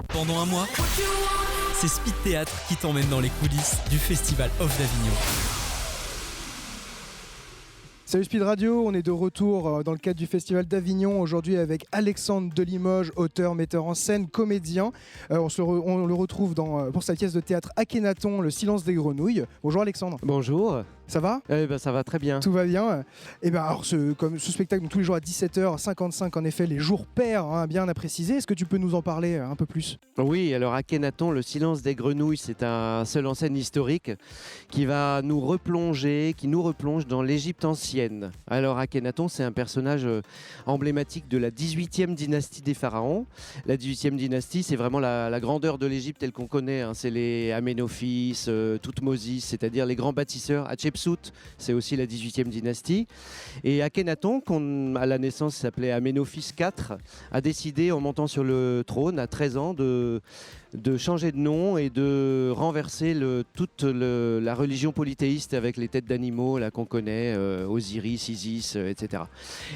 Pendant un mois, c'est Speed Théâtre qui t'emmène dans les coulisses du Festival Off d'Avignon. Salut Speed Radio, on est de retour dans le cadre du Festival d'Avignon aujourd'hui avec Alexandre de Limoges, auteur, metteur en scène, comédien. On le retrouve pour sa pièce de théâtre Akhenaton, Le silence des grenouilles. Bonjour Alexandre. Bonjour. Ça va ? Ça va très bien. Tout va bien. Et alors ce spectacle, donc, tous les jours à 17h55, en effet, les jours pairs, bien à préciser. Est-ce que tu peux nous en parler un peu plus ? Oui, alors Akhenaton, Le silence des grenouilles, c'est un seul en scène historique qui nous replonge dans l'Égypte ancienne. Alors Akhenaton, c'est un personnage emblématique de la 18e dynastie des pharaons. La 18e dynastie, c'est vraiment la grandeur de l'Égypte telle qu'on connaît. C'est les Aménophis, Toutmosis, c'est-à-dire les grands bâtisseurs. Hatshepsut, c'est aussi la 18e dynastie. Et Akhenaton, à la naissance s'appelait Aménophis IV, a décidé, en montant sur le trône à 13 ans, de changer de nom et de renverser toute la religion polythéiste avec les têtes d'animaux là qu'on connaît, Osiris, Isis, etc.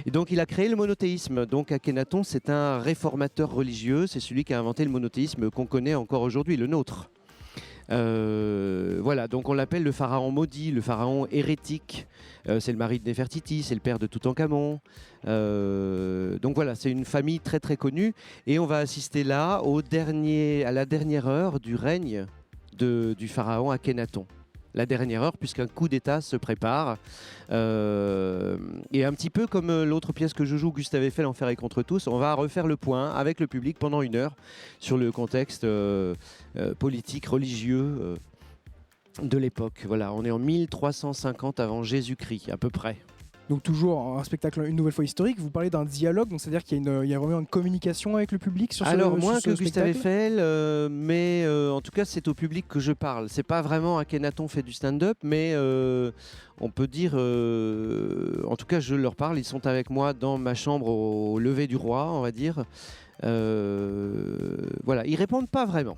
Et donc il a créé le monothéisme. Donc Akhenaton, c'est un réformateur religieux, c'est celui qui a inventé le monothéisme qu'on connaît encore aujourd'hui, le nôtre. Voilà, donc on l'appelle le pharaon maudit, le pharaon hérétique. C'est le mari de Néfertiti, c'est le père de Toutankhamon. Donc voilà, c'est une famille très très connue. Et on va assister là à la dernière heure du règne du pharaon Akhenaton. La dernière heure, puisqu'un coup d'État se prépare. Et un petit peu comme l'autre pièce que je joue, Gustave Eiffel, Enfer et contre tous, on va refaire le point avec le public pendant 1 heure sur le contexte politique, religieux de l'époque. Voilà, on est en 1350 avant Jésus-Christ, à peu près. Donc toujours un spectacle une nouvelle fois historique. Vous parlez d'un dialogue, donc c'est-à-dire qu'il y a vraiment une communication avec le public sur Alors, moins ce que Gustave spectacle. Eiffel, mais en tout cas c'est au public que je parle. C'est pas vraiment Akhenaton fait du stand-up, mais on peut dire, en tout cas je leur parle, ils sont avec moi dans ma chambre au lever du roi, on va dire. Voilà, ils répondent pas vraiment.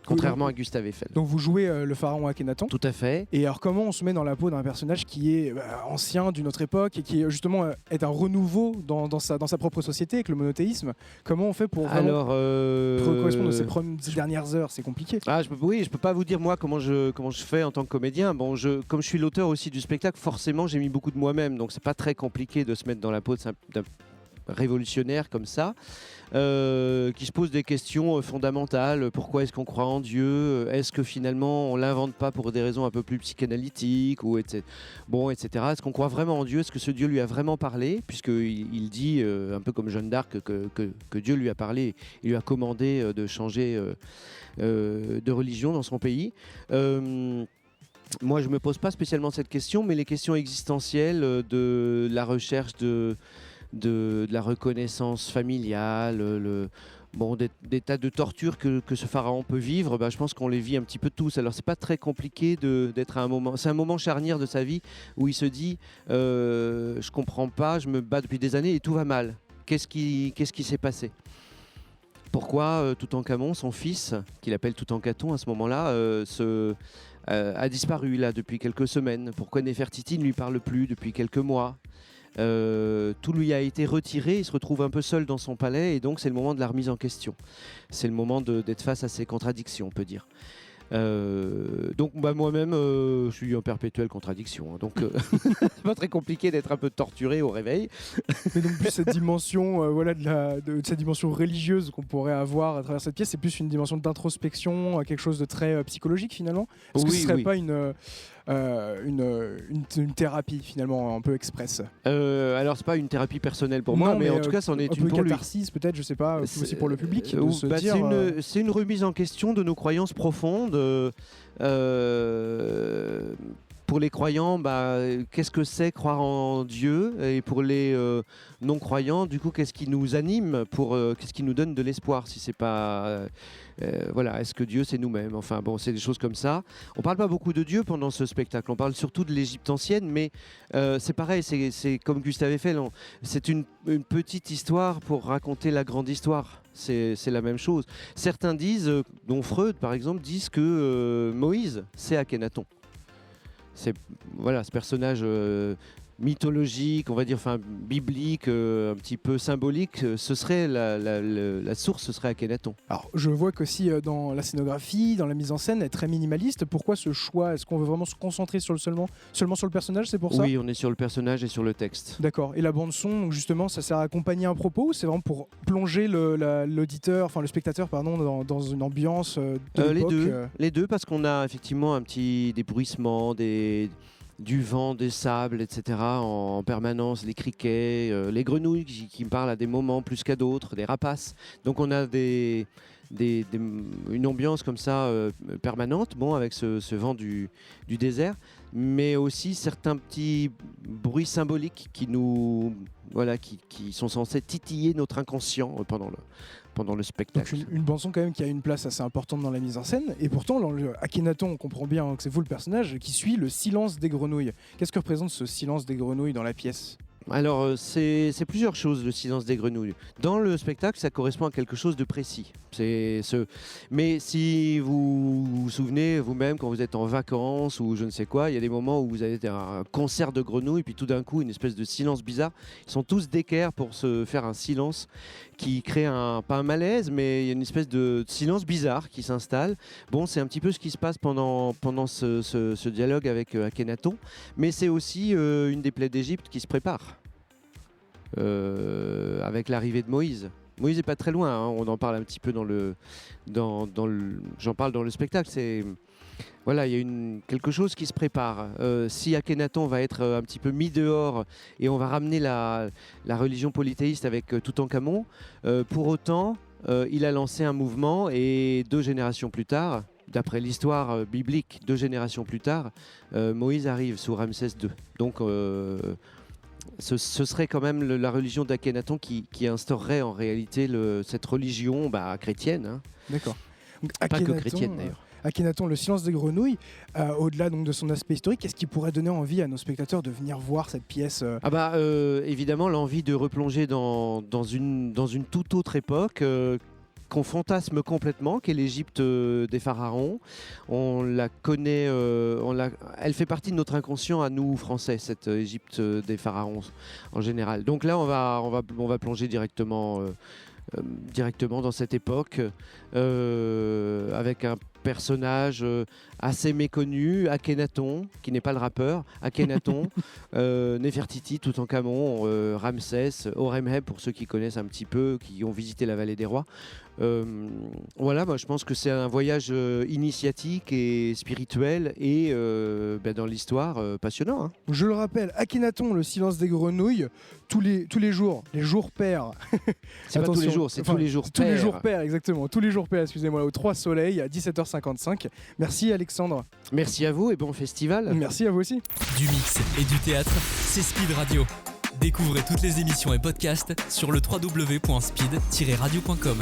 Contrairement à Gustave Eiffel. Donc vous jouez le pharaon Akhenaton. Tout à fait. Et alors comment on se met dans la peau d'un personnage qui est ancien d'une autre époque et qui justement est un renouveau dans sa propre société avec le monothéisme. Comment on fait pour vraiment correspondre à ces dernières heures? C'est compliqué. Je peux pas vous dire moi comment je fais en tant que comédien. Bon, comme je suis l'auteur aussi du spectacle, forcément j'ai mis beaucoup de moi-même, donc c'est pas très compliqué de se mettre dans la peau d'un révolutionnaire comme ça, qui se pose des questions fondamentales. Pourquoi est-ce qu'on croit en Dieu? Est-ce que finalement on l'invente pas pour des raisons un peu plus psychanalytiques etc. Est-ce qu'on croit vraiment en Dieu? Est-ce que ce Dieu lui a vraiment parlé? Puisqu'il dit, un peu comme Jeanne d'Arc, que Dieu lui a parlé, il lui a commandé de changer de religion dans son pays. Moi, je me pose pas spécialement cette question, mais les questions existentielles de la recherche de la reconnaissance familiale, des tas de tortures que ce pharaon peut vivre, je pense qu'on les vit un petit peu tous. Alors c'est pas très compliqué d'être à un moment, c'est un moment charnière de sa vie où il se dit je comprends pas, je me bats depuis des années et tout va mal. Qu'est-ce qui s'est passé? Pourquoi Toutankhamon, son fils, qu'il appelle Toutankhaton à ce moment-là, a disparu là depuis quelques semaines? Pourquoi Néfertiti ne lui parle plus depuis quelques mois? Tout lui a été retiré, il se retrouve un peu seul dans son palais et donc c'est le moment de la remise en question. C'est le moment d'être face à ses contradictions, on peut dire. Donc moi-même je suis en perpétuelle contradiction, donc c'est pas très compliqué d'être un peu torturé au réveil. Mais donc plus cette dimension de cette dimension religieuse qu'on pourrait avoir à travers cette pièce, c'est plus une dimension d'introspection, quelque chose de très psychologique finalement. Est-ce que ce serait pas une thérapie finalement un peu express? Alors c'est pas une thérapie personnelle pour moi, mais en tout cas c'en est une pour lui. Catharsis peut-être, je sais pas, aussi pour le public. C'est une remise en question de nos croyances profondes. Pour les croyants, qu'est-ce que c'est croire en Dieu? Et pour les non-croyants, du coup, qu'est-ce qui nous anime, qu'est-ce qui nous donne de l'espoir? Si c'est pas, est-ce que Dieu c'est nous-mêmes? Enfin bon, c'est des choses comme ça. On parle pas beaucoup de Dieu pendant ce spectacle. On parle surtout de l'Égypte ancienne, mais c'est pareil. C'est comme Gustave Eiffel. C'est une petite histoire pour raconter la grande histoire. C'est la même chose. Certains disent, dont Freud par exemple, disent que Moïse c'est Akhenaton. Ce personnage mythologique, on va dire, enfin biblique, un petit peu symbolique, ce serait la source, ce serait Akhenaton. Alors, je vois qu'aussi dans la scénographie, dans la mise en scène, elle est très minimaliste. Pourquoi ce choix? Est-ce qu'on veut vraiment se concentrer seulement sur le personnage, c'est pour ça? Oui, on est sur le personnage et sur le texte. D'accord. Et la bande-son, donc justement, ça sert à accompagner un propos ou c'est vraiment pour plonger l'auditeur, enfin le spectateur, pardon, dans une ambiance de l'époque Les deux, parce qu'on a effectivement des bruissements, du vent, des sables, etc. en permanence, les criquets, les grenouilles qui me parlent à des moments plus qu'à d'autres, des rapaces. Donc on a une ambiance comme ça permanente, avec ce vent du désert, mais aussi certains petits bruits symboliques qui sont censés titiller notre inconscient pendant le spectacle. Donc une bande-son quand même qui a une place assez importante dans la mise en scène. Et pourtant, dans le Akhenaton, on comprend bien que c'est vous le personnage qui suit le silence des grenouilles. Qu'est-ce que représente ce silence des grenouilles dans la pièce? Alors, c'est plusieurs choses, le silence des grenouilles. Dans le spectacle, ça correspond à quelque chose de précis. Mais si vous vous souvenez vous-même, quand vous êtes en vacances ou je ne sais quoi, il y a des moments où vous avez un concert de grenouilles, puis tout d'un coup, une espèce de silence bizarre. Ils sont tous d'équerre pour se faire un silence qui crée pas un malaise, mais il y a une espèce de silence bizarre qui s'installe. Bon, c'est un petit peu ce qui se passe pendant ce dialogue avec Akhenaton, mais c'est aussi une des plaies d'Égypte qui se prépare. Avec l'arrivée de Moïse. Moïse n'est pas très loin, hein, on en parle un petit peu j'en parle dans le spectacle. Voilà, il y a quelque chose qui se prépare. Si Akhenaton va être un petit peu mis dehors et on va ramener la religion polythéiste avec Toutankhamon, pour autant, il a lancé un mouvement et 2 générations plus tard, d'après l'histoire biblique, 2 générations plus tard, Moïse arrive sous Ramsès II. Donc ce serait quand même la religion d'Akhenaton qui instaurerait en réalité cette religion chrétienne. Hein. D'accord. Donc, pas que chrétienne d'ailleurs. Akhenaton, le silence des grenouilles, au-delà donc de son aspect historique, qu'est-ce qui pourrait donner envie à nos spectateurs de venir voir cette pièce Évidemment, l'envie de replonger dans une toute autre époque qu'on fantasme complètement, qui est l'Égypte des pharaons. On la connaît, elle fait partie de notre inconscient à nous Français, cette Égypte des pharaons en général. Donc là, on va plonger directement dans cette époque avec un personnage assez méconnu, Akhenaton, qui n'est pas le rappeur, Akhenaton, Néfertiti, Toutankhamon, Ramsès, Horemheb, pour ceux qui connaissent un petit peu, qui ont visité la vallée des rois. Voilà, je pense que c'est un voyage initiatique et spirituel et dans l'histoire passionnant. Hein. Je le rappelle, Akhenaton, le silence des grenouilles, tous les jours pairs. C'est pas tous les jours, c'est tous les jours pairs. Tous les jours pairs, exactement. Tous les jours pairs, excusez-moi, au 3 Soleils à 17h55. Merci Alexandre. Merci à vous et bon festival. Merci à vous aussi. Du mix et du théâtre, c'est Speed Radio. Découvrez toutes les émissions et podcasts sur le www.speed-radio.com.